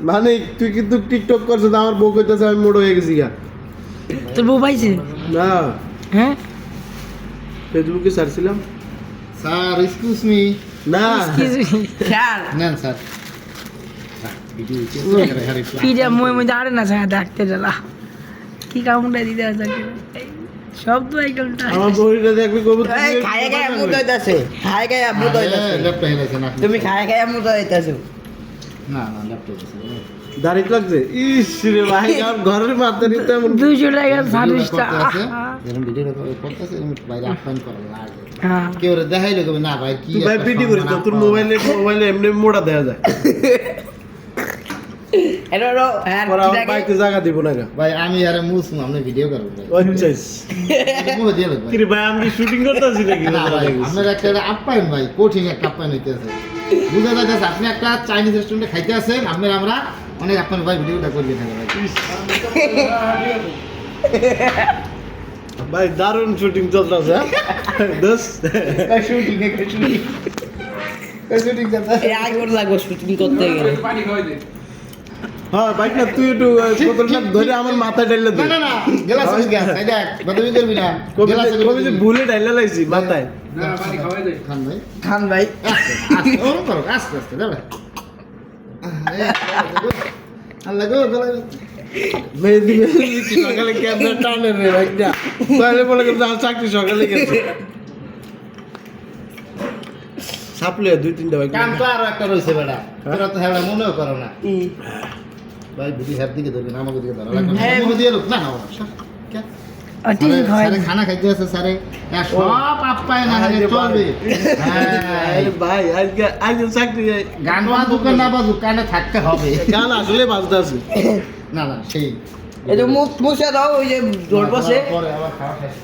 মানে তুই কিন্তু টিকটক করছিস আমার বউ কইতাছে আমি মোড় হয়ে গেছি গা তোর বউ পাইছে না হ্যাঁ ফেসবুকে ছাড়ছিলাম স্যার এক্সকিউজ মি না স্যার নেন স্যার ভিডিও পিজা মই মই আরে না স্যার ডাকতে গেলা কি কামটা দিতে আছে সব তো আইটেমটা আমার বউটা দেখবি কবুতর খায় খায় মুদ হইতাছে খায় খায় মুদ হইতাছে ল্যাপটপ হেলাইছে না তুমি খায় খায় মুদ হইতাছে না না ল্যাপটপ আছে দাড়ি লাগছে ইস রে ভাই আমার ঘরের মাথা নিতে এমন 200 টাকা সার্ভিসটা এরকম ভিডিও করতেছে এরকম বাইরে আপ্যায়ন করা লাগে হ্যাঁ কেউ দেখাইলো কবে না ভাই কি তুই ভাই একটা পিটি করিস তো তোর মোবাইলে এমনি মোড়া দেওয়া যায় এলো হ্যাঁ পরে আমার বাইকে জায়গা দিব না গা ভাই আমি আরে মুসুম আপনি ভিডিও করব ভাই আচ্ছাস মুভি দিয়ে ভাই কি রে ভাই আমি শুটিং করতেছি নাকি না ভাই আপনার একটা আপ্যায়ন ভাই কঠিন একটা আপ্যায়ন হইতেছে বুঝা যাচ্ছে আপনি একটা চাইনিজ রেস্টুরেন্টে খাইতে আছেন আমরা অনেক আপনার ভাই ভিডিওটা করবে থাকে ভাই ভাই দারুণ শুটিং চলতেছে দোস শুটিং করতে এই আগে করে লাগবে শুটিং করতে গেলে হ্যাঁ বাইক না তুই একটু বোতলটা ধরে আমার মাথায় ঢাইলে দে না না গেলাস হয়ে গেছে এই দেখ বদমি করবি না কবি যে ভুলে ঢাইলে লাইছি মাথায় খান ভাই খান ভাই আস্তে ওরকম করো আস্তে আস্তে যাবে আল্লাহ গো গলা মেহেদি সকালে ক্যামেরা টানে রে ভাইটা তাহলে বলে কিন্তু আমার চাকরি সকালে গেছে সাপলে 2-3টা ভাই কাম তো আরো একটা রয়েছে বেটা তোরা তো হেলা মনেও করো না ভাই ভিডিও হ্যাপ দিকে ধরবেন আমাকে দিকে ধরা লাগবে আমাকে দিয়ে লোক না না অটিস হয় স্যারে খানা খাইতে আছে স্যারে সব আপ্যায়ন না হলে চলবে আরে ভাই আজকে চাকরি গান বাজুক না বাজুক কানে থাকতে হবে গান আসলে বাজতে আছে না না সেই এই যে মুখ মুছে দাও ওই যে জোর বসে পরে আবার খাওয়া শেষ